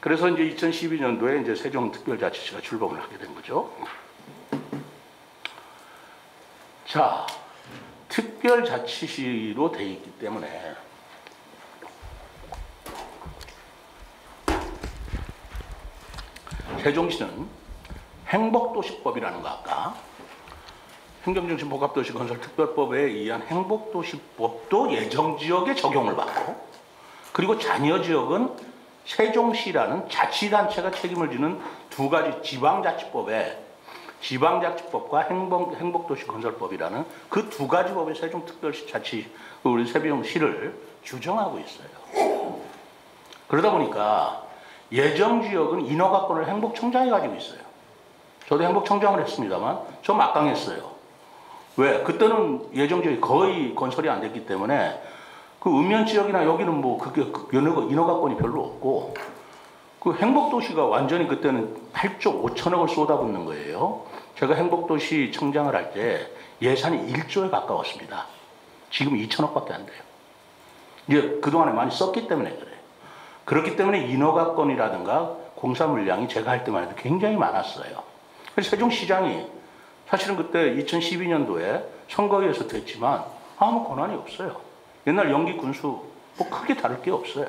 그래서 이제 2012년도에 이제 세종특별자치시가 출범을 하게 된 거죠. 자, 특별자치시로 돼 있기 때문에 세종시는 행복도시법이라는 거 아까 행정중심복합도시건설특별법에 의한 행복도시법도 예정지역에 적용을 받고 그리고 잔여지역은 세종시라는 자치단체가 책임을 지는 두 가지 지방자치법에 지방자치법과 행복도시건설법이라는 그 두 가지 법에 세종특별자치 우리 세종시를 규정하고 있어요. 그러다 보니까 예정지역은 인허가권을 행복청장이 가지고 있어요. 저도 행복청장을 했습니다만 좀 막강했어요. 왜? 그때는 예정지역이 거의 건설이 안 됐기 때문에 그 읍면지역이나 여기는 뭐 그게 인허가권이 별로 없고 그 행복도시가 완전히 그때는 8조 5천억을 쏟아붓는 거예요. 제가 행복도시 청장을 할 때 예산이 1조에 가까웠습니다. 지금 2천억밖에 안 돼요. 이제 그동안에 많이 썼기 때문에 그래요. 그렇기 때문에 인허가권이라든가 공사 물량이 제가 할 때만 해도 굉장히 많았어요. 그래서 세종시장이 사실은 그때 2012년도에 선거에서 됐지만 아무 권한이 없어요. 옛날 영기 군수 뭐 크게 다를 게 없어요.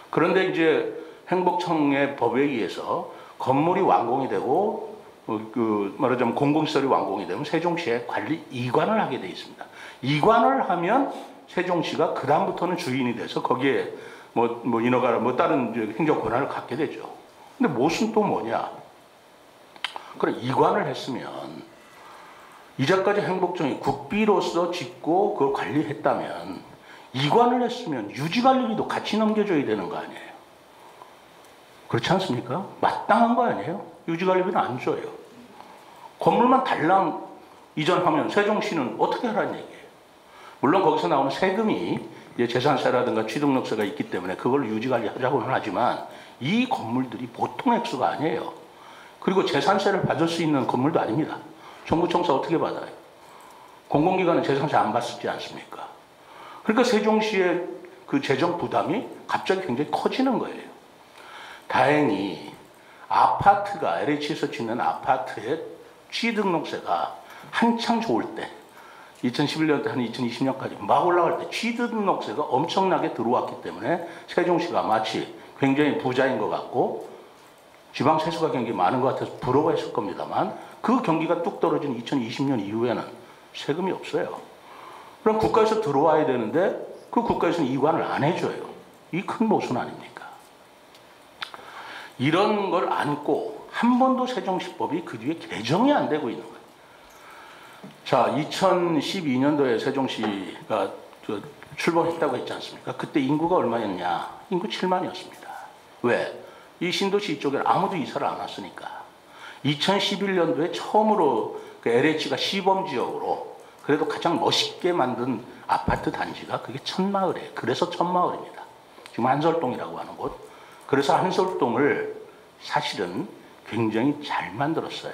그런데 이제 행복청의 법에 의해서 건물이 완공이 되고 말하자면 공공시설이 완공이 되면 세종시에 관리 이관을 하게 돼 있습니다. 이관을 하면 세종시가 그 다음부터는 주인이 돼서 거기에 뭐 인허가나 뭐 다른 행정 권한을 갖게 되죠. 근데 못은 또 뭐냐? 그래 이관을 했으면 이제까지 행복청이 국비로서 짓고 그걸 관리했다면 이관을 했으면 유지관리비도 같이 넘겨줘야 되는 거 아니에요? 그렇지 않습니까? 마땅한 거 아니에요? 유지관리비는 안 줘요. 건물만 달랑 이전하면 세종시는 어떻게 하라는 얘기예요? 물론 거기서 나오는 세금이 이제 재산세라든가 취득세가 있기 때문에 그걸 유지관리하자고는 하지만 이 건물들이 보통 액수가 아니에요. 그리고 재산세를 받을 수 있는 건물도 아닙니다. 정부 청사 어떻게 받아요? 공공기관은 재산세 안 받지 않습니까? 그러니까 세종시의 그 재정 부담이 갑자기 굉장히 커지는 거예요. 다행히 아파트가 LH에서 짓는 아파트의 취등록세가 한창 좋을 때 2011년부터 한 2020년까지 막 올라갈 때 취등록세가 엄청나게 들어왔기 때문에 세종시가 마치 굉장히 부자인 것 같고 지방 세수가 굉장히 많은 것 같아서 부러워했을 겁니다만 그 경기가 뚝 떨어진 2020년 이후에는 세금이 없어요. 그럼 국가에서 들어와야 되는데 그 국가에서는 이관을 안 해줘요. 이 큰 모순 아닙니까? 이런 걸 안고 한 번도 세종시법이 그 뒤에 개정이 안 되고 있는 거예요. 자, 2012년도에 세종시가 출범했다고 했지 않습니까? 그때 인구가 얼마였냐? 인구 7만이었습니다. 왜? 이 신도시 이쪽에 아무도 이사를 안 왔으니까. 2011년도에 처음으로 그 LH가 시범지역으로 그래도 가장 멋있게 만든 아파트 단지가 그게 천마을이에요. 그래서 천마을입니다. 지금 한설동이라고 하는 곳. 그래서 한설동을 사실은 굉장히 잘 만들었어요.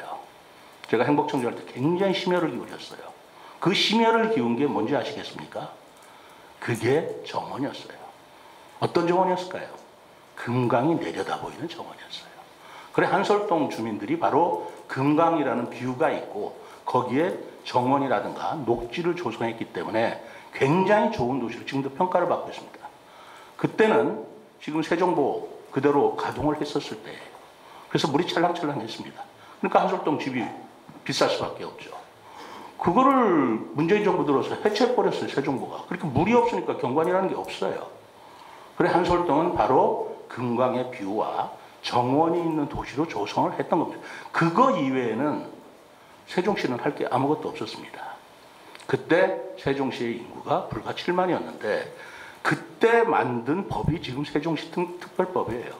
제가 행복청장 할 때 굉장히 심혈을 기울였어요. 그 심혈을 기운 게 뭔지 아시겠습니까? 그게 정원이었어요. 어떤 정원이었을까요? 금강이 내려다 보이는 정원이었어요. 그래 한설동 주민들이 바로 금강이라는 뷰가 있고 거기에 정원이라든가 녹지를 조성했기 때문에 굉장히 좋은 도시로 지금도 평가를 받고 있습니다. 그때는 지금 세종보 그대로 가동을 했었을 때예요. 그래서 물이 찰랑찰랑했습니다. 그러니까 한설동 집이 비쌀 수밖에 없죠. 그거를 문재인 정부 들어서 해체해버렸어요, 세종보가. 그러니까 물이 없으니까 경관이라는 게 없어요. 그래 한설동은 바로 금강의 뷰와 정원이 있는 도시로 조성을 했던 겁니다. 그거 이외에는 세종시는 할 게 아무것도 없었습니다. 그때 세종시의 인구가 불과 7만이었는데 그때 만든 법이 지금 세종시 특별법이에요.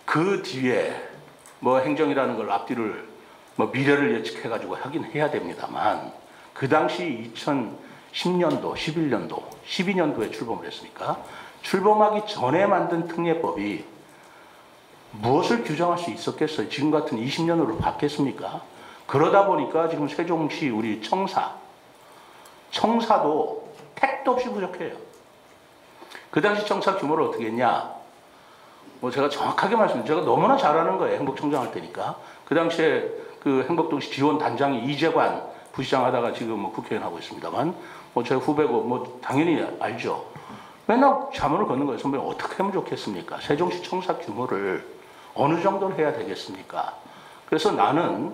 그 뒤에 뭐 행정이라는 걸 앞뒤를 뭐 미래를 예측해가지고 하긴 해야 됩니다만 그 당시 2010년도, 11년도, 12년도에 출범을 했으니까 출범하기 전에 만든 특례법이 무엇을 규정할 수 있었겠어요? 지금 같은 20년으로 바뀌었습니까? 그러다 보니까 지금 세종시 우리 청사도 택도 없이 부족해요. 그 당시 청사 규모를 어떻게 했냐? 뭐 제가 정확하게 말씀드리면 제가 너무나 잘하는 거예요. 행복청장 할 때니까. 그 당시에 그 행복도시 지원 단장이 이재관 부시장 하다가 지금 뭐 국회의원 하고 있습니다만, 뭐 제 후배고 뭐 당연히 알죠. 맨날 자문을 걷는 거예요. 선배님 어떻게 하면 좋겠습니까? 세종시 청사 규모를 어느 정도는 해야 되겠습니까? 그래서 나는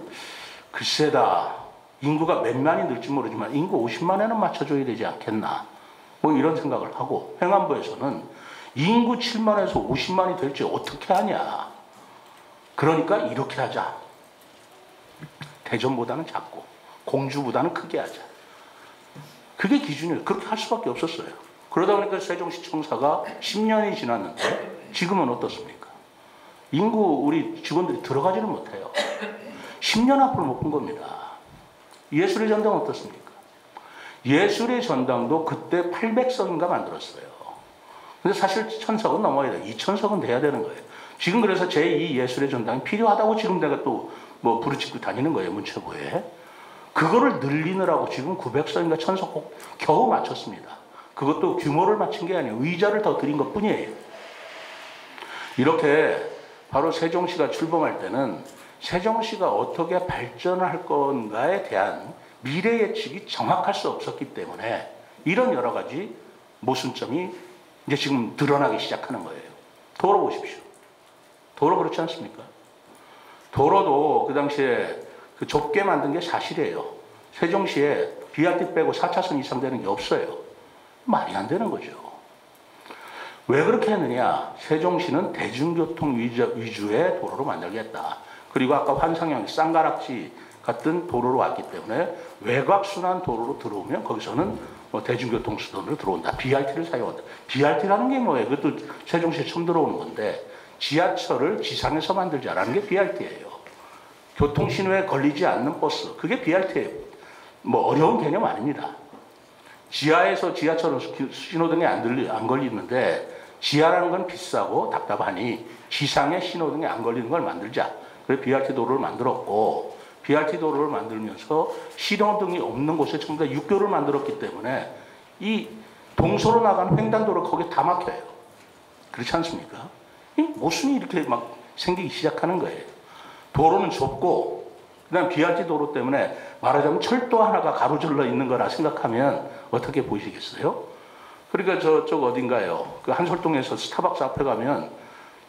글쎄다. 인구가 몇만이 늘지 모르지만 인구 50만에는 맞춰줘야 되지 않겠나. 뭐 이런 생각을 하고, 행안부에서는 인구 7만에서 50만이 될지 어떻게 하냐. 그러니까 이렇게 하자. 대전보다는 작고 공주보다는 크게 하자. 그게 기준이에요. 그렇게 할 수밖에 없었어요. 그러다 보니까 세종시 청사가 10년이 지났는데 지금은 어떻습니까? 인구 우리 직원들이 들어가지는 못해요. 10년 앞을 못 본 겁니다. 예술의 전당 어떻습니까? 예술의 전당도 그때 800석인가 만들었어요. 근데 사실 1000석은 넘어야 돼. 2000석은 돼야 되는 거예요. 지금 그래서 제2 예술의 전당이 필요하다고 지금 내가 또 뭐 부르짖고 다니는 거예요. 문체부에. 그거를 늘리느라고 지금 900석인가 1000석 겨우 맞췄습니다. 그것도 규모를 맞춘 게 아니에요. 의자를 더 드린 것 뿐이에요. 이렇게 바로 세종시가 출범할 때는 세종시가 어떻게 발전할 건가에 대한 미래 예측이 정확할 수 없었기 때문에 이런 여러 가지 모순점이 이제 지금 드러나기 시작하는 거예요. 도로 보십시오. 도로 그렇지 않습니까? 도로도 그 당시에 그 좁게 만든 게 사실이에요. 세종시에 BRT 빼고 4차선 이상 되는 게 없어요. 말이 안 되는 거죠. 왜 그렇게 했느냐? 세종시는 대중교통 위주의 도로로 만들겠다. 그리고 아까 환상형 쌍가락지 같은 도로로 왔기 때문에 외곽순환 도로로 들어오면 거기서는 뭐 대중교통 수단으로 들어온다. BRT를 사용한다. BRT라는 게 뭐예요? 그것도 세종시에 처음 들어오는 건데 지하철을 지상에서 만들자라는 게 BRT예요. 교통신호에 걸리지 않는 버스. 그게 BRT예요. 뭐 어려운 개념 아닙니다. 지하에서 지하철은 신호등에 안 걸리는데 지하라는 건 비싸고 답답하니 지상에 신호등에 안 걸리는 걸 만들자. 그래서 BRT 도로를 만들었고 BRT 도로를 만들면서 신호등이 없는 곳에 전부 다 육교를 만들었기 때문에 이 동서로 나가는 횡단도로 거기에 다 막혀요. 그렇지 않습니까? 이 모순이 이렇게 막 생기기 시작하는 거예요. 도로는 좁고 그다음 BRT 도로 때문에 말하자면 철도 하나가 가로질러 있는 거라 생각하면 어떻게 보이시겠어요? 그러니까 저쪽 어딘가요? 그 한솔동에서 스타벅스 앞에 가면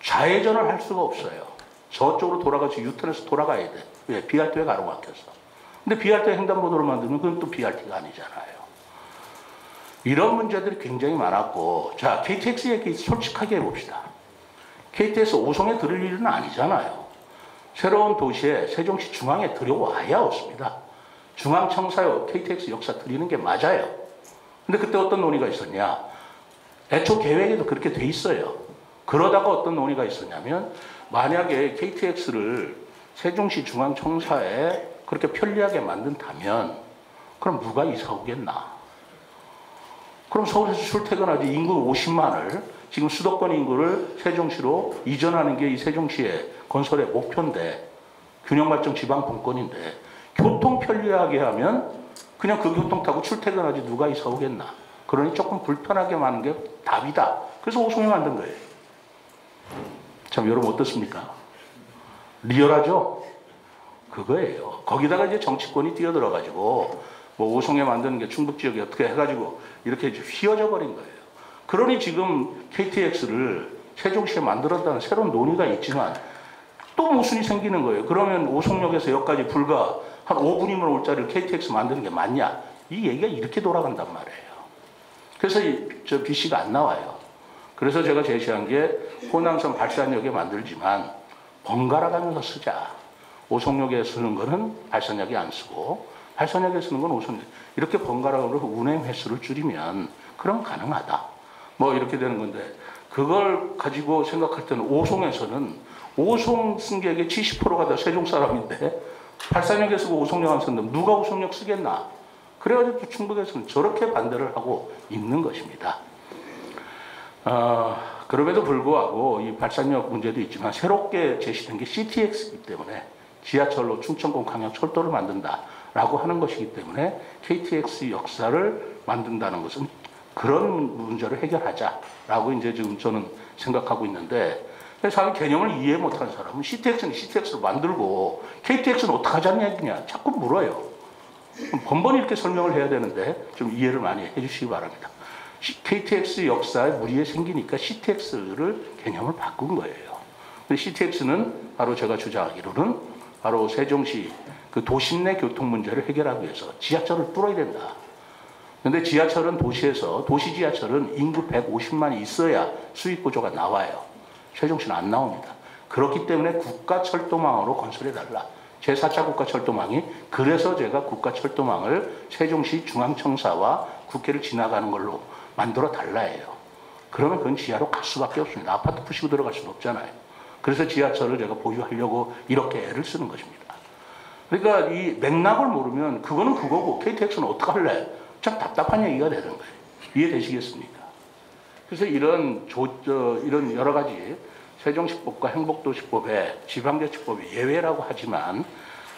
좌회전을 할 수가 없어요. 저쪽으로 돌아가서 유턴해서 돌아가야 돼. 왜? BRT에 가로막혀서. 근데 BRT 횡단보도를 만들면 그건 또 BRT가 아니잖아요. 이런 문제들이 굉장히 많았고, 자, KTX 얘기 솔직하게 해봅시다. KTX 오송에 들을 일은 아니잖아요. 새로운 도시에 세종시 중앙에 들여와야 없습니다. 중앙청사에 KTX 역사 들이는 게 맞아요. 근데 그때 어떤 논의가 있었냐? 애초 계획에도 그렇게 돼 있어요. 그러다가 어떤 논의가 있었냐면 만약에 KTX를 세종시 중앙청사에 그렇게 편리하게 만든다면 그럼 누가 이사 오겠나? 그럼 서울에서 출퇴근하지 인구 50만을 지금 수도권 인구를 세종시로 이전하는 게 이 세종시의 건설의 목표인데 균형발전 지방분권인데 교통 편리하게 하면 그냥 그 교통 타고 출퇴근하지 누가 이사 오겠나? 그러니 조금 불편하게 하는 게 답이다. 그래서 오송에 만든 거예요. 참 여러분 어떻습니까? 리얼하죠? 그거예요. 거기다가 이제 정치권이 뛰어들어가지고 뭐 오송에 만드는 게 충북 지역에 어떻게 해가지고 이렇게 휘어져 버린 거예요. 그러니 지금 KTX를 세종시에 만들었다는 새로운 논의가 있지만 또 모순이 생기는 거예요. 그러면 오송역에서 여기까지 불과 한 5분이면 올 자리를 KTX 만드는 게 맞냐? 이 얘기가 이렇게 돌아간단 말이에요. 그래서 저 BC가 안 나와요. 그래서 제가 제시한 게 호남선 발산역에 만들지만 번갈아 가면서 쓰자. 오송역에 쓰는 거는 발산역에 안 쓰고 발산역에 쓰는 건 오송역. 이렇게 번갈아 가면서 운행 횟수를 줄이면 그럼 가능하다. 뭐 이렇게 되는 건데 그걸 가지고 생각할 때는 오송에서는 오송 승객의 70%가 다 세종 사람인데 발산역에 쓰고 오송역 안 쓴다면 누가 오송역 쓰겠나? 그래가지고 충북에서는 저렇게 반대를 하고 있는 것입니다. 그럼에도 불구하고 이 발산역 문제도 있지만 새롭게 제시된 게 CTX이기 때문에 지하철로 충청권 강양 철도를 만든다라고 하는 것이기 때문에 KTX 역사를 만든다는 것은 그런 문제를 해결하자라고 이제 지금 저는 생각하고 있는데 자기 개념을 이해 못하는 사람은 CTX는 CTX로 만들고 KTX는 어떻게 하자는 얘기냐 자꾸 물어요. 번번이 이렇게 설명을 해야 되는데 좀 이해를 많이 해주시기 바랍니다. KTX 역사에 무리에 생기니까 CTX를 개념을 바꾼 거예요. 근데 CTX는 바로 제가 주장하기로는 바로 세종시 그 도심 내 교통 문제를 해결하기 위해서 지하철을 뚫어야 된다. 근데 지하철은 도시에서 도시 지하철은 인구 150만이 있어야 수익 구조가 나와요. 세종시는 안 나옵니다. 그렇기 때문에 국가철도망으로 건설해달라. 제4차 국가철도망이 그래서 제가 국가철도망을 세종시 중앙청사와 국회를 지나가는 걸로 만들어 달라해요. 그러면 그건 지하로 갈 수밖에 없습니다. 아파트 푸시고 들어갈 수는 없잖아요. 그래서 지하철을 제가 보유하려고 이렇게 애를 쓰는 것입니다. 그러니까 이 맥락을 모르면 그거는 그거고 KTX는 어떻게 할래? 참 답답한 얘기가 되는 거예요. 이해되시겠습니까? 그래서 이런 여러 가지 세종시법과 행복도시법에 지방자치법이 예외라고 하지만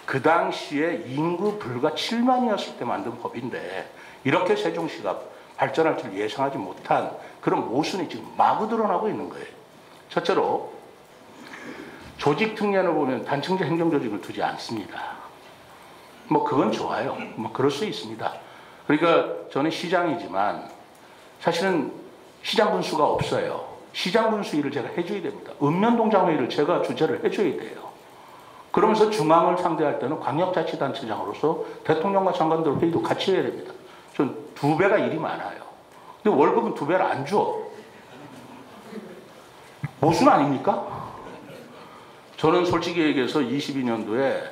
그 당시에 인구 불과 7만이었을 때 만든 법인데 이렇게 세종시가 발전할 줄 예상하지 못한 그런 모순이 지금 마구 드러나고 있는 거예요. 첫째로 조직 특례를 보면 단층제 행정조직을 두지 않습니다. 뭐 그건 좋아요. 뭐 그럴 수 있습니다. 그러니까 저는 시장이지만 사실은 시장 분수가 없어요. 시장 분수일을 제가 해줘야 됩니다. 읍면동장회의를 제가 주재를 해줘야 돼요. 그러면서 중앙을 상대할 때는 광역자치단체장으로서 대통령과 장관들 회의도 같이 해야 됩니다. 전 2배가 일이 많아요. 근데 월급은 2배를 안 줘. 모순 아닙니까? 저는 솔직히 얘기해서 22년도에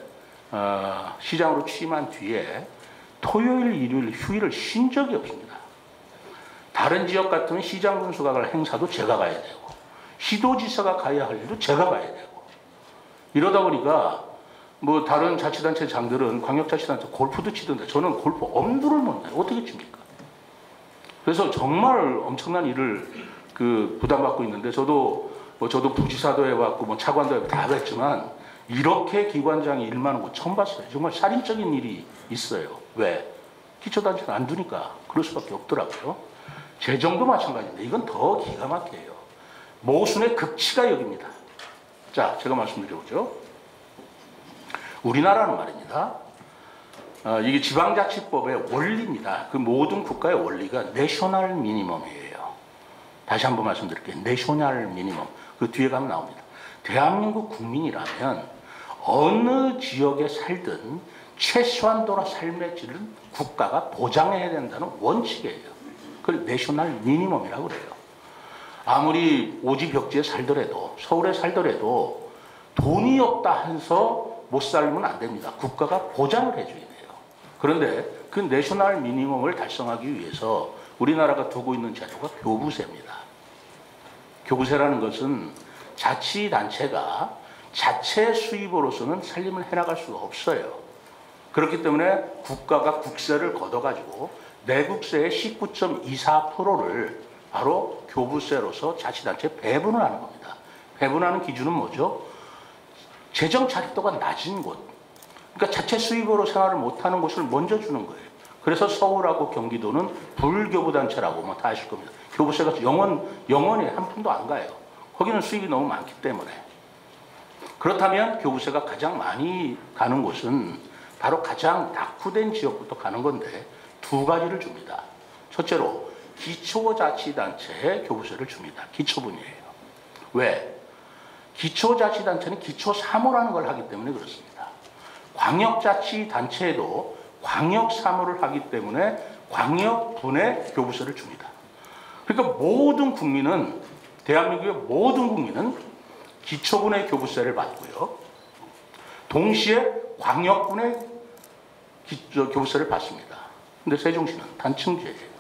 시장으로 취임한 뒤에 토요일, 일요일 휴일을 쉰 적이 없습니다. 다른 지역 같으면 시장 분수가 갈 행사도 제가 가야 되고 시도지사가 가야 할 일도 제가 가야 되고 이러다 보니까 뭐 다른 자치단체장들은 광역자치단체 골프도 치던데 저는 골프 엄두를 못 내요. 어떻게 칩니까? 그래서 정말 엄청난 일을 부담받고 있는데 저도 부지사도 해봤고 뭐 차관도 해봤고 다 했지만 이렇게 기관장이 일 많은 거 처음 봤어요. 정말 살인적인 일이 있어요. 왜? 기초단체가 안 두니까 그럴 수밖에 없더라고요. 재정도 마찬가지인데 이건 더 기가 막혀요. 모순의 극치가 여기입니다. 자, 제가 말씀드려보죠. 우리나라는 말입니다. 이게 지방자치법의 원리입니다. 그 모든 국가의 원리가 내셔널 미니멈이에요. 다시 한번 말씀드릴게요. 내셔널 미니멈. 그 뒤에 가면 나옵니다. 대한민국 국민이라면 어느 지역에 살든 최소한도의 삶의 질을 국가가 보장해야 된다는 원칙이에요. 그걸 내셔널 미니멈이라고 그래요. 아무리 오지벽지에 살더라도 서울에 살더라도 돈이 없다 해서 못 살면 안 됩니다. 국가가 보장을 해줘야 돼요. 그런데 그 내셔널 미니멈을 달성하기 위해서 우리나라가 두고 있는 제도가 교부세입니다. 교부세라는 것은 자치단체가 자체 수입으로서는 살림을 해나갈 수가 없어요. 그렇기 때문에 국가가 국세를 걷어가지고 내국세의 19.24%를 바로 교부세로서 자치단체에 배분을 하는 겁니다. 배분하는 기준은 뭐죠? 재정 자립도가 낮은 곳. 그러니까 자체 수입으로 생활을 못하는 곳을 먼저 주는 거예요. 그래서 서울하고 경기도는 불교부단체라고 뭐 다 아실 겁니다. 교부세가 영원히 한 푼도 안 가요. 거기는 수입이 너무 많기 때문에. 그렇다면 교부세가 가장 많이 가는 곳은 바로 가장 낙후된 지역부터 가는 건데 두 가지를 줍니다. 첫째로 기초자치단체에 교부세를 줍니다. 기초분이에요. 왜? 기초자치단체는 기초사무라는 걸 하기 때문에 그렇습니다. 광역자치단체에도 광역사무를 하기 때문에 광역분에 교부세를 줍니다. 그러니까 모든 국민은 대한민국의 모든 국민은 기초분의 교부세를 받고요. 동시에 광역분의 교부세를 받습니다. 근데 세종시는 단층제예요.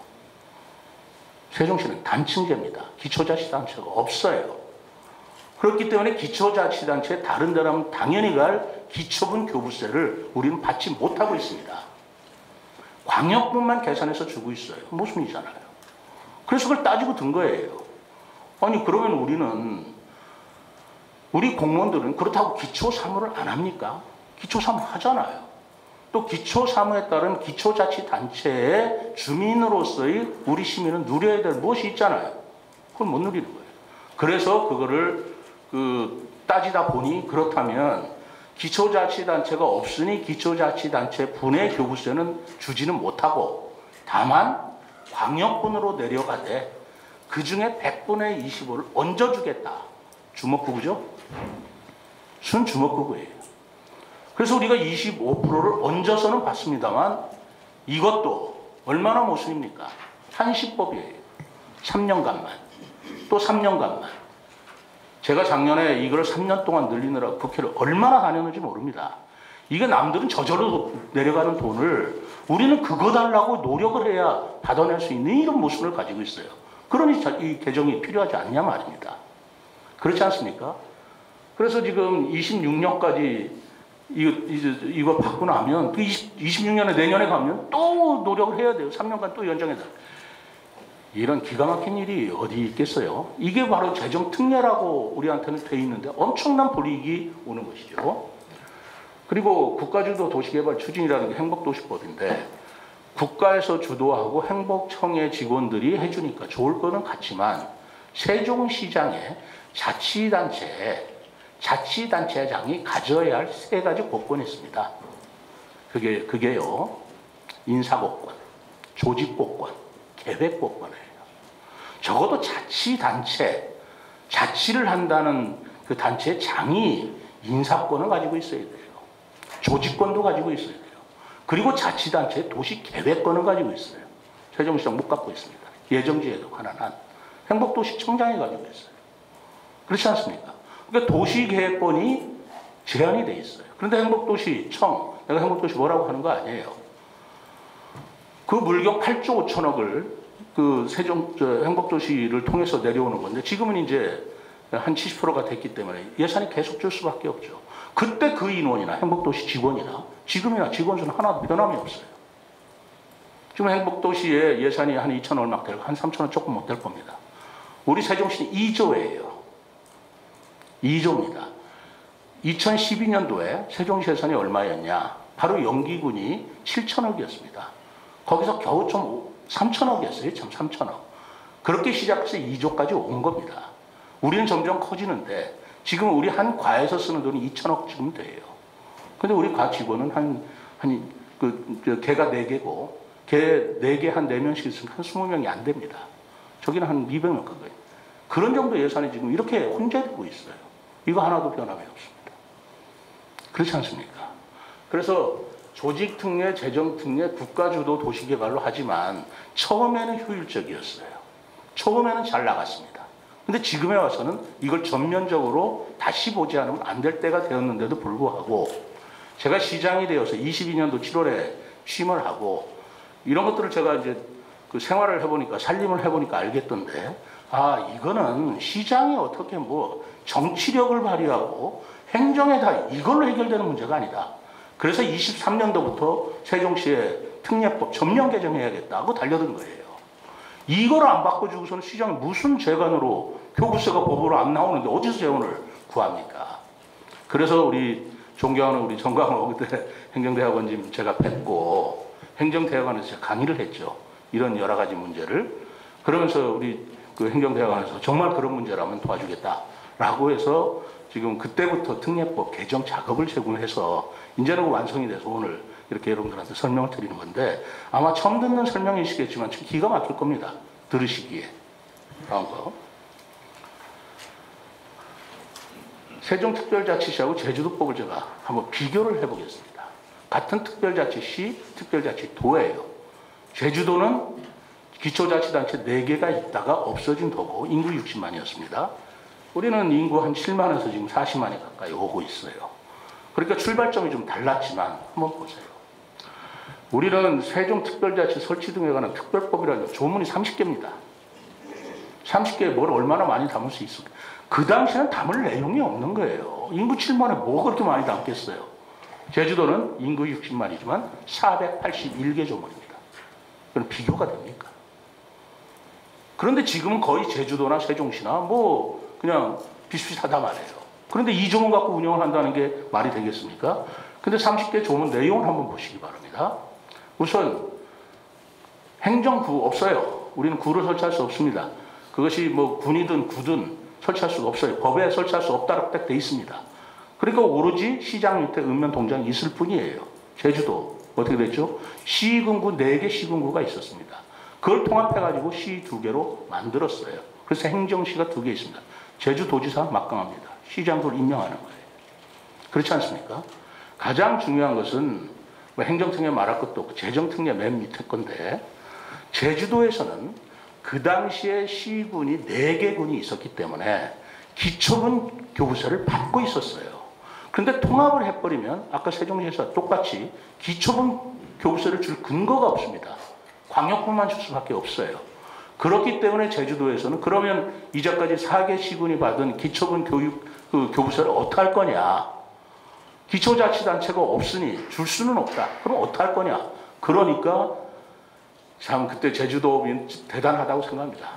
세종시는 단층제입니다. 기초자치단체가 없어요. 그렇기 때문에 기초자치단체 다른 데라면 당연히 갈 기초분 교부세를 우리는 받지 못하고 있습니다. 광역분만 계산해서 주고 있어요. 모순이잖아요. 그래서 그걸 따지고 든 거예요. 아니 그러면 우리 공무원들은 그렇다고 기초사무를 안 합니까? 기초사무 하잖아요. 또 기초사무에 따른 기초자치단체의 주민으로서의 우리 시민은 누려야 될 무엇이 있잖아요. 그걸 못 누리는 거예요. 그래서 그거를 따지다 보니 그렇다면 기초자치단체가 없으니 기초자치단체 분의 교부세는 주지는 못하고 다만 광역분으로 내려가되 그중에 100분의 25를 얹어주겠다. 주먹구구죠? 순 주먹구구예요. 그래서 우리가 25%를 얹어서는 받습니다만 이것도 얼마나 모순입니까? 한시법이에요. 3년간만. 또 3년간만. 제가 작년에 이걸 3년 동안 늘리느라 국회를 얼마나 다녔는지 모릅니다. 이게 남들은 저절로 내려가는 돈을 우리는 그거 달라고 노력을 해야 받아낼 수 있는 이런 모순을 가지고 있어요. 그러니 이 개정이 필요하지 않냐 말입니다. 그렇지 않습니까? 그래서 지금 26년까지 이거 받고 나면 그 26년에 내년에 가면 또 노력을 해야 돼요. 3년간 또 연장해서. 이런 기가 막힌 일이 어디 있겠어요? 이게 바로 재정 특례라고 우리한테는 돼 있는데 엄청난 불이익이 오는 것이죠. 그리고 국가주도 도시개발 추진이라는 게 행복도시법인데 국가에서 주도하고 행복청의 직원들이 해주니까 좋을 거는 같지만 세종시장의 자치단체장이 가져야 할 세 가지 고권이 있습니다. 그게요. 인사고권, 조직고권, 계획고권이에요. 적어도 자치를 한다는 그 단체의 장이 인사권을 가지고 있어야 돼요. 조직권도 가지고 있어야 돼요. 그리고 자치단체의 도시계획권을 가지고 있어요. 세종시장 못 갖고 있습니다. 예정지에도 가난한 행복도시청장이 가지고 있어요. 그렇지 않습니까? 그러니까 도시계획권이 제한이 돼 있어요. 그런데 행복도시청, 내가 행복도시 뭐라고 하는 거 아니에요. 그 물경 8조 5천억을 그 행복도시를 통해서 내려오는 건데 지금은 이제 한 70%가 됐기 때문에 예산이 계속 줄 수밖에 없죠. 그때 그 인원이나 행복도시 직원이나 지금이나 직원 수는 하나도 변함이 없어요. 지금 행복도시의 예산이 한 2천 얼마 될, 한 3천원 조금 못 될 겁니다. 우리 세종시는 2조예요. 2조입니다. 2012년도에 세종시 예산이 얼마였냐? 바로 연기군이 7천억이었습니다. 거기서 겨우 좀 3천억이었어요. 참 3천억. 그렇게 시작해서 2조까지 온 겁니다. 우리는 점점 커지는데 지금 우리 한 과에서 쓰는 돈이 2천억 지금 돼요. 근데 우리 과 직원은 개가 4개고 개 4개 한 4명씩 있으면 한 20명이 안 됩니다. 저기는 한 200명 그거예요. 그런 정도 예산이 지금 이렇게 혼재되고 있어요. 이거 하나도 변함이 없습니다. 그렇지 않습니까? 그래서 조직특례, 재정특례, 국가주도 도시개발로 하지만 처음에는 효율적이었어요. 처음에는 잘 나갔습니다. 근데 지금에 와서는 이걸 전면적으로 다시 보지 않으면 안 될 때가 되었는데도 불구하고 제가 시장이 되어서 22년도 7월에 취임을 하고 이런 것들을 제가 이제 그 생활을 해보니까 살림을 해보니까 알겠던데 이거는 시장이 어떻게 뭐 정치력을 발휘하고 행정에 다 이걸로 해결되는 문제가 아니다. 그래서 23년도부터 세종시의 특례법 전면 개정해야겠다고 달려든 거예요. 이걸 안 바꿔주고서는 시장이 무슨 재간으로 교부세가 법으로 안 나오는데 어디서 재원을 구합니까? 그래서 우리 존경하는 우리 정광호 그때 행정대학원님 제가 뵙고 행정대학원에서 제가 강의를 했죠. 이런 여러 가지 문제를. 그러면서 우리 그 행정대학원에서 정말 그런 문제라면 도와주겠다라고 해서 지금 그때부터 특례법 개정 작업을 제공해서 이제는 완성이 돼서 오늘 이렇게 여러분들한테 설명을 드리는 건데 아마 처음 듣는 설명이시겠지만 참 기가 막힐 겁니다. 들으시기에. 다음 거. 세종특별자치시하고 제주도법을 제가 한번 비교를 해보겠습니다. 같은 특별자치시, 특별자치도예요. 제주도는 기초자치단체 4개가 있다가 없어진 도고 인구 60만이었습니다. 우리는 인구 한 7만에서 지금 40만이 가까이 오고 있어요. 그러니까 출발점이 좀 달랐지만 한번 보세요. 우리는 세종특별자치 설치 등에 관한 특별법이라는 조문이 30개입니다. 30개에 뭘 얼마나 많이 담을 수 있을까? 그 당시에는 담을 내용이 없는 거예요. 인구 7만에 뭐 그렇게 많이 담겠어요? 제주도는 인구 60만이지만 481개 조문입니다. 그럼 비교가 됩니까? 그런데 지금은 거의 제주도나 세종시나 뭐 그냥 비슷비슷하다 말이에요. 그런데 이 조문 갖고 운영을 한다는 게 말이 되겠습니까? 근데 30개 조문 내용을 한번 보시기 바랍니다. 우선 행정구 없어요. 우리는 구를 설치할 수 없습니다. 그것이 뭐 군이든 구든 설치할 수가 없어요. 법에 설치할 수 없다고 딱 돼 있습니다. 그러니까 오로지 시장 밑에 읍면 동장이 있을 뿐이에요. 제주도 어떻게 됐죠? 시군구 4개 시군구가 있었습니다. 그걸 통합해가지고 시 2개로 만들었어요. 그래서 행정시가 2개 있습니다. 제주도지사 막강합니다. 시장을 임명하는 거예요. 그렇지 않습니까? 가장 중요한 것은 뭐 행정특례 말할 것도 없고 재정특례 맨 밑에 건데 제주도에서는 그 당시에 시군이 4개 군이 있었기 때문에 기초군 교부세를 받고 있었어요. 그런데 통합을 해버리면 아까 세종시에서 똑같이 기초군 교부세를 줄 근거가 없습니다. 광역분만 줄 수밖에 없어요. 그렇기 때문에 제주도에서는 그러면 이제까지 4개 시군이 받은 기초군 교부세를 어떻게 할 거냐. 기초자치단체가 없으니 줄 수는 없다. 그럼 어떻게 할 거냐. 그러니까 참 그때 제주도민 대단하다고 생각합니다.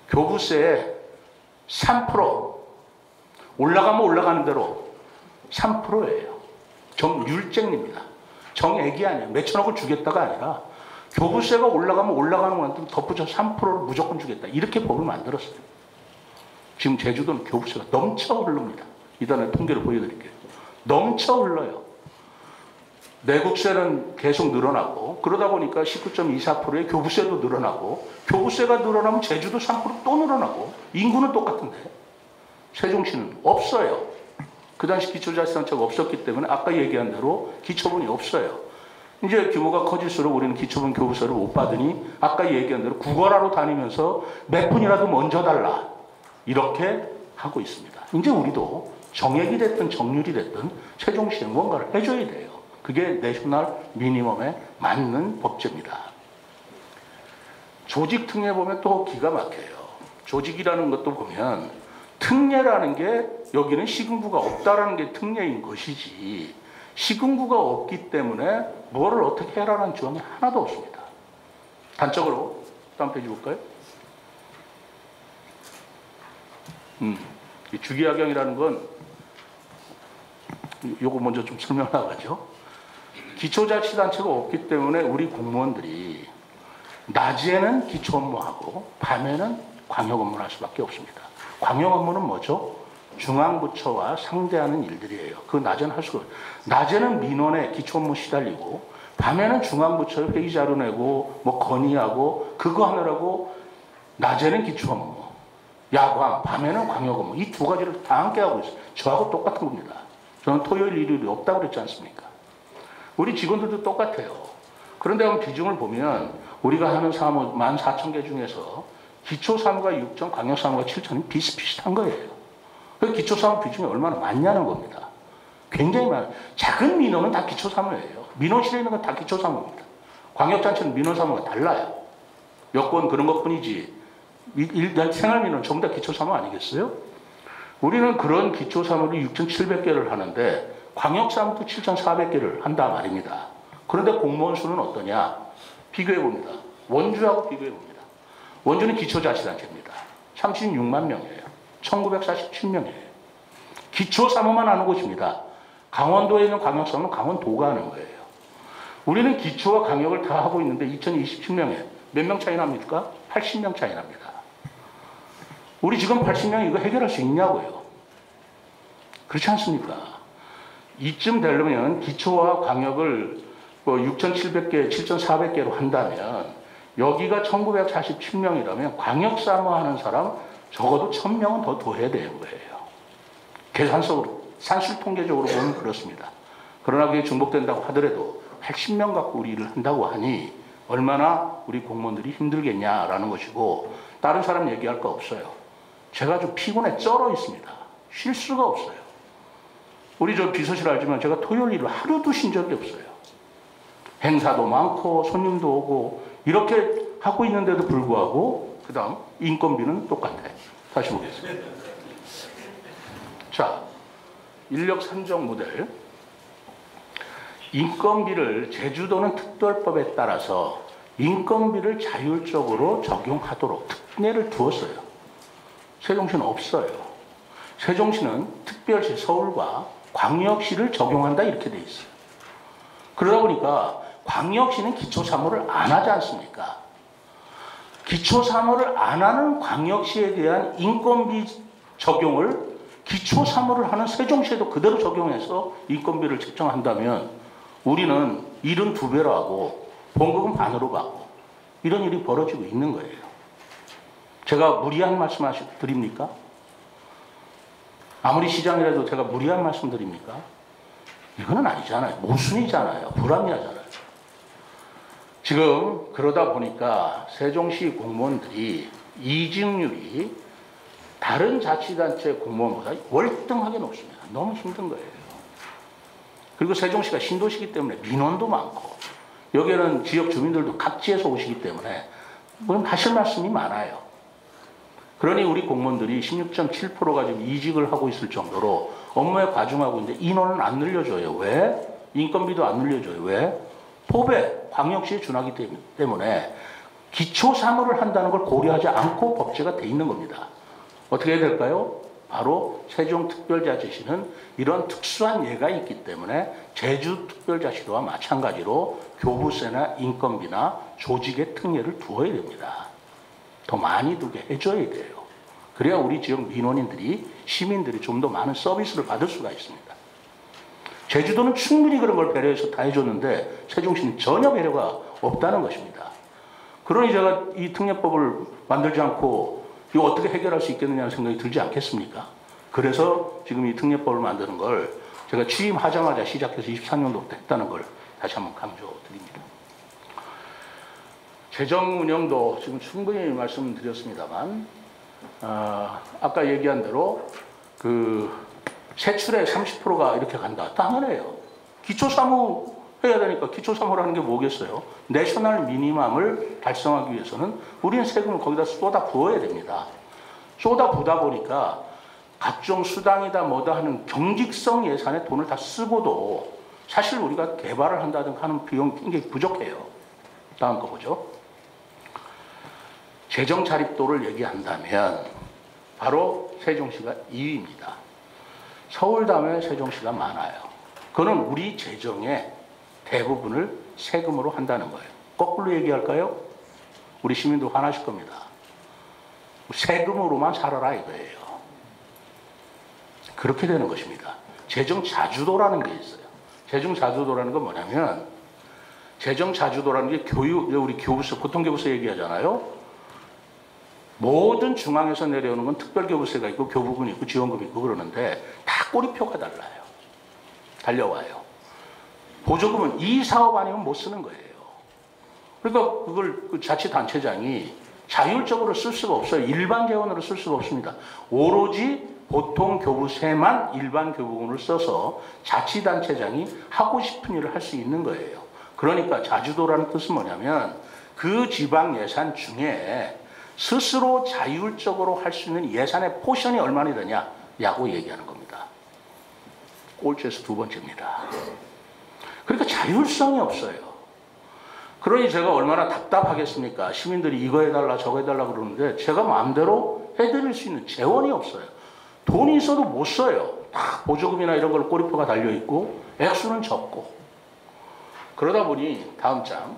교부세의 3% 올라가면 올라가는 대로 3%예요. 정율쟁입니다. 정액이 아니에요. 몇천억을 주겠다가 아니라 교부세가 올라가면 올라가는 만큼 덧붙여 3%를 무조건 주겠다. 이렇게 법을 만들었어요. 지금 제주도는 교부세가 넘쳐 흐릅니다. 이단의 통계를 보여드릴게요. 넘쳐 흘러요. 내국세는 계속 늘어나고 그러다 보니까 19.24%의 교부세도 늘어나고 교부세가 늘어나면 제주도 3%또 늘어나고 인구는 똑같은데 세종시는 없어요. 그 당시 기초자치단체가 없었기 때문에 아까 얘기한 대로 기초분이 없어요. 이제 규모가 커질수록 우리는 기초분 교부세를 못 받으니 아까 얘기한 대로 구걸하러 다니면서 몇 푼이라도 먼저 달라 이렇게 하고 있습니다. 이제 우리도 정액이 됐든 정률이 됐든 세종시에 뭔가를 해줘야 돼요. 그게 내셔널 미니멈에 맞는 법제입니다. 조직 특례 보면 또 기가 막혀요. 조직이라는 것도 보면 특례라는 게 여기는 시군구가 없다라는 게 특례인 것이지 시군구가 없기 때문에 뭐를 어떻게 해라라는 조항이 하나도 없습니다. 단적으로 다음 페이지 볼까요? 이 주기하경이라는 건 요거 먼저 좀 설명하죠. 기초자치단체가 없기 때문에 우리 공무원들이 낮에는 기초 업무하고 밤에는 광역 업무를 할 수밖에 없습니다. 광역 업무는 뭐죠? 중앙부처와 상대하는 일들이에요. 그 낮에는 할 수가 없어요. 낮에는 민원에 기초 업무 시달리고 밤에는 중앙부처에 회의 자료 내고 뭐 건의하고 그거 하느라고 낮에는 기초 업무, 야광, 밤에는 광역 업무 이 2가지를 다 함께 하고 있어요. 저하고 똑같은 겁니다. 저는 토요일, 일요일이 없다고 그랬지 않습니까? 우리 직원들도 똑같아요. 그런데 비중을 보면 우리가 하는 사무 14,000개 중에서 기초사무가 6천, 광역사무가 7천이 비슷비슷한 거예요. 그 기초사무 비중이 얼마나 많냐는 겁니다. 굉장히 많아요. 작은 민원은 다 기초사무예요. 민원실에 있는 건 다 기초사무입니다. 광역단체는 민원사무가 달라요. 여건 그런 것뿐이지 일단 생활민원 전부 다 기초사무 아니겠어요? 우리는 그런 기초사무를 6,700개를 하는데 광역사무도 7,400개를 한다 말입니다. 그런데 공무원 수는 어떠냐? 비교해봅니다. 원주하고 비교해봅니다. 원주는 기초자치단체입니다. 36만 명이에요. 1947명이에요. 기초사무만 하는 곳입니다. 강원도에 있는 광역사무는 강원도가 하는 거예요. 우리는 기초와 광역을 다 하고 있는데 2027명에 몇 명 차이 납니까? 80명 차이 납니다. 우리 지금 80명이 이거 해결할 수 있냐고요. 그렇지 않습니까? 이쯤 되려면 기초와 광역을 6,700개, 7,400개로 한다면 여기가 1947명이라면 광역사무 하는 사람 적어도 1,000명은 더 둬야 되는 거예요. 계산적으로, 산술통계적으로 보면 그렇습니다. 그러나 그게 중복된다고 하더라도 80명 갖고 우리 일을 한다고 하니 얼마나 우리 공무원들이 힘들겠냐라는 것이고 다른 사람 얘기할 거 없어요. 제가 좀 피곤해 쩔어 있습니다. 쉴 수가 없어요. 우리 저 비서실 알지만 제가 토요일 일을 하루도 쉰 적이 없어요. 행사도 많고 손님도 오고 이렇게 하고 있는데도 불구하고 그 다음 인건비는 똑같아. 다시 보겠습니다. 자, 인력 산정 모델. 인건비를 제주도는 특별법에 따라서 인건비를 자율적으로 적용하도록 특례를 두었어요. 세종시는 없어요. 세종시는 특별시 서울과 광역시를 적용한다 이렇게 돼 있어요. 그러다 보니까 광역시는 기초사무를 안 하지 않습니까? 기초사무를 안 하는 광역시에 대한 인건비 적용을 기초 사무를 하는 세종시에도 그대로 적용해서 인건비를 책정한다면 우리는 일은 2배로 하고 봉급은 반으로 받고 이런 일이 벌어지고 있는 거예요. 제가 무리한 말씀 드립니까? 아무리 시장이라도 제가 무리한 말씀 드립니까? 이거는 아니잖아요. 모순이잖아요. 불합리하잖아요. 지금 그러다 보니까 세종시 공무원들이 이직률이 다른 자치단체 공무원보다 월등하게 높습니다. 너무 힘든 거예요. 그리고 세종시가 신도시이기 때문에 민원도 많고 여기에는 지역 주민들도 각지에서 오시기 때문에 하실 말씀이 많아요. 그러니 우리 공무원들이 16.7%가 지금 이직을 하고 있을 정도로 업무에 과중하고 있는데 인원은 안 늘려줘요. 왜? 인건비도 안 늘려줘요. 왜? 법에 광역시에 준하기 때문에 기초 사무를 한다는 걸 고려하지 않고 법제가 돼 있는 겁니다. 어떻게 해야 될까요? 바로 세종특별자치시는 이런 특수한 예가 있기 때문에 제주특별자치도와 마찬가지로 교부세나 인건비나 조직의 특례를 두어야 됩니다. 더 많이 두게 해줘야 돼요. 그래야 우리 지역 민원인들이 시민들이 좀 더 많은 서비스를 받을 수가 있습니다. 제주도는 충분히 그런 걸 배려해서 다 해줬는데 세종시는 전혀 배려가 없다는 것입니다. 그러니 제가 이 특례법을 만들지 않고 이거 어떻게 해결할 수 있겠느냐는 생각이 들지 않겠습니까? 그래서 지금 이 특례법을 만드는 걸 제가 취임하자마자 시작해서 24년도부터 했다는 걸 다시 한번 강조드립니다. 재정 운영도 지금 충분히 말씀드렸습니다만 아까 얘기한 대로 그 세출의 30%가 이렇게 간다. 당연해요. 기초사무 해야 되니까 기초사무라는 게 뭐겠어요? 내셔널 미니멈을 달성하기 위해서는 우리는 세금을 거기다 쏟아 부어야 됩니다. 쏟아 부다 보니까 각종 수당이다 뭐다 하는 경직성 예산에 돈을 다 쓰고도 사실 우리가 개발을 한다든가 하는 비용이 굉장히 부족해요. 다음 거 보죠. 재정 자립도를 얘기한다면 바로 세종시가 2위입니다. 서울 다음에 세종시가 많아요. 그거는 우리 재정의 대부분을 세금으로 한다는 거예요. 거꾸로 얘기할까요? 우리 시민들 화나실 겁니다. 세금으로만 살아라 이거예요. 그렇게 되는 것입니다. 재정 자주도라는 게 있어요. 재정 자주도라는 건 뭐냐면 재정 자주도라는 게 우리 교부세, 보통교부세 얘기하잖아요. 모든 중앙에서 내려오는 건 특별교부세가 있고 교부금이 있고 지원금이 있고 그러는데 다 꼬리표가 달라요. 달려와요. 보조금은 이 사업 아니면 못 쓰는 거예요. 그러니까 그걸 그 자치단체장이 자율적으로 쓸 수가 없어요. 일반 재원으로 쓸 수가 없습니다. 오로지 보통 교부세만 일반 교부금을 써서 자치단체장이 하고 싶은 일을 할 수 있는 거예요. 그러니까 자주도라는 뜻은 뭐냐면 그 지방 예산 중에 스스로 자율적으로 할 수 있는 예산의 포션이 얼마나 되냐라고 얘기하는 겁니다. 꼴찌에서 2번째입니다. 그러니까 자율성이 없어요. 그러니 제가 얼마나 답답하겠습니까? 시민들이 이거 해달라 저거 해달라 그러는데 제가 마음대로 해드릴 수 있는 재원이 없어요. 돈이 있어도 못 써요. 다 보조금이나 이런 걸 꼬리표가 달려있고 액수는 적고. 그러다 보니 다음 장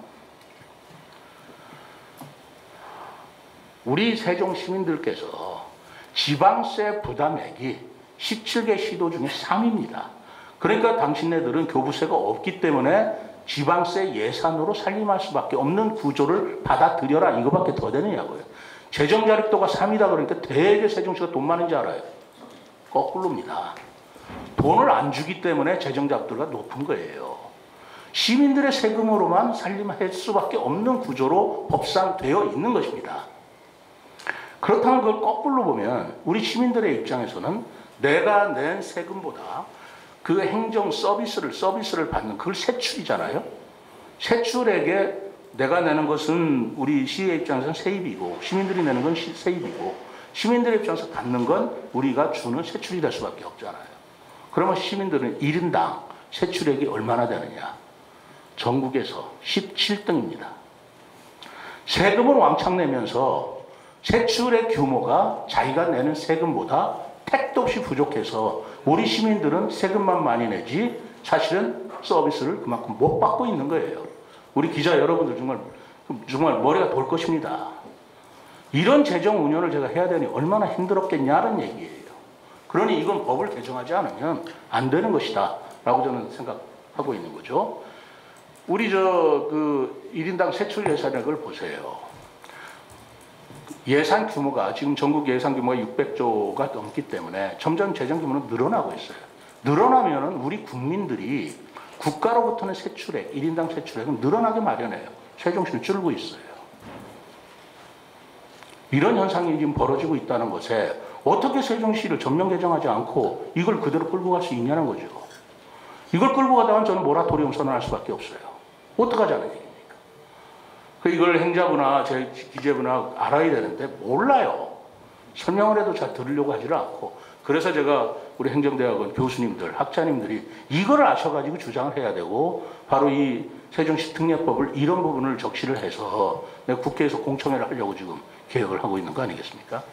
우리 세종 시민들께서 지방세 부담액이 17개 시도 중에 3위입니다. 그러니까 당신네들은 교부세가 없기 때문에 지방세 예산으로 살림할 수밖에 없는 구조를 받아들여라 이거밖에 더 되느냐고요. 재정자립도가 3위다 그러니까 되게 세종시가 돈 많은지 알아요. 거꾸로입니다. 돈을 안 주기 때문에 재정자립도가 높은 거예요. 시민들의 세금으로만 살림할 수밖에 없는 구조로 법상 되어 있는 것입니다. 그렇다면 그걸 거꾸로 보면 우리 시민들의 입장에서는 내가 낸 세금보다 그 행정 서비스를 받는 그걸 세출이잖아요. 세출액에 내가 내는 것은 우리 시의 입장에서는 세입이고 시민들이 내는 건 세입이고 시민들의 입장에서 받는 건 우리가 주는 세출이 될 수밖에 없잖아요. 그러면 시민들은 1인당 세출액이 얼마나 되느냐. 전국에서 17등입니다. 세금을 왕창 내면서 세출의 규모가 자기가 내는 세금보다 택도 없이 부족해서 우리 시민들은 세금만 많이 내지 사실은 서비스를 그만큼 못 받고 있는 거예요. 우리 기자 여러분들 정말 머리가 돌 것입니다. 이런 재정 운영을 제가 해야 되니 얼마나 힘들었겠냐는 얘기예요. 그러니 이건 법을 개정하지 않으면 안 되는 것이다 라고 저는 생각하고 있는 거죠. 우리 그 1인당 세출 예산액을 보세요. 예산 규모가 지금 전국 예산 규모가 600조가 넘기 때문에 점점 재정 규모는 늘어나고 있어요. 늘어나면은 우리 국민들이 국가로부터는 세출액, 1인당 세출액은 늘어나게 마련해요. 세종시는 줄고 있어요. 이런 현상이 지금 벌어지고 있다는 것에 어떻게 세종시를 전면 개정하지 않고 이걸 그대로 끌고 갈 수 있냐는 거죠. 이걸 끌고 가다가는 저는 모라토리움 선언할 수밖에 없어요. 어떡하자는 얘기입니까? 이걸 행자부나 제 기재부나 알아야 되는데 몰라요. 설명을 해도 잘 들으려고 하지를 않고. 그래서 제가 우리 행정대학원 교수님들, 학자님들이 이걸 아셔가지고 주장을 해야 되고 바로 이 세종시 특례법을 이런 부분을 적시를 해서 내가 국회에서 공청회를 하려고 지금 계획을 하고 있는 거 아니겠습니까?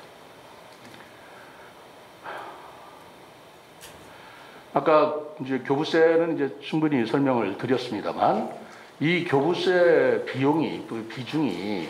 아까 이제 교부세는 이제 충분히 설명을 드렸습니다만 이 교부세 비용이, 그 비중이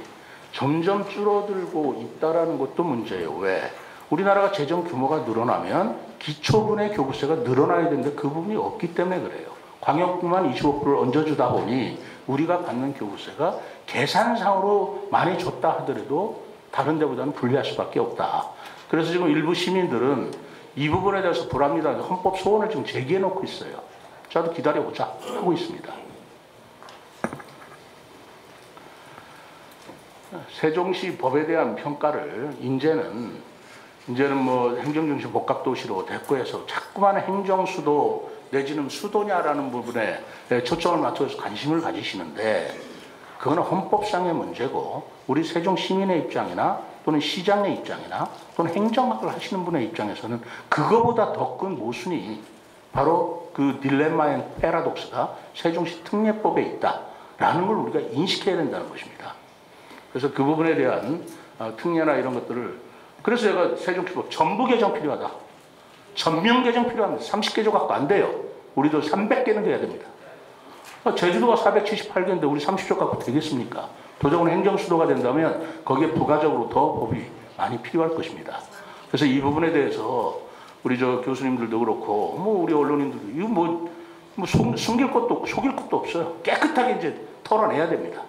점점 줄어들고 있다라는 것도 문제예요. 왜? 우리나라가 재정 규모가 늘어나면 기초분의 교부세가 늘어나야 되는데 그 부분이 없기 때문에 그래요. 광역분만 25%를 얹어주다 보니 우리가 받는 교부세가 계산상으로 많이 줬다 하더라도 다른 데보다는 불리할 수밖에 없다. 그래서 지금 일부 시민들은 이 부분에 대해서 불합리한 헌법 소원을 지금 제기해 놓고 있어요. 저도 기다려보자 하고 있습니다. 세종시 법에 대한 평가를 이제는 뭐 행정중심 복합도시로 대꾸해서 자꾸만 행정수도 내지는 수도냐라는 부분에 초점을 맞춰서 관심을 가지시는데 그거는 헌법상의 문제고 우리 세종 시민의 입장이나 또는 시장의 입장이나 또는 행정학을 하시는 분의 입장에서는 그거보다 더 큰 모순이 바로 그 딜레마의 패러독스가 세종시 특례법에 있다라는 걸 우리가 인식해야 된다는 것입니다. 그래서 그 부분에 대한 특례나 이런 것들을 그래서 제가 세종시법 전부 개정 필요하다. 전면 개정 필요합니다. 30개조 갖고 안 돼요. 우리도 300개는 돼야 됩니다. 제주도가 478개인데 우리 30조 갖고 되겠습니까? 도적은 행정수도가 된다면 거기에 부가적으로 더 법이 많이 필요할 것입니다. 그래서 이 부분에 대해서 우리 저 교수님들도 그렇고 뭐 우리 언론인들도 이거 뭐 숨길 것도 없고 속일 것도 없어요. 깨끗하게 이제 털어내야 됩니다.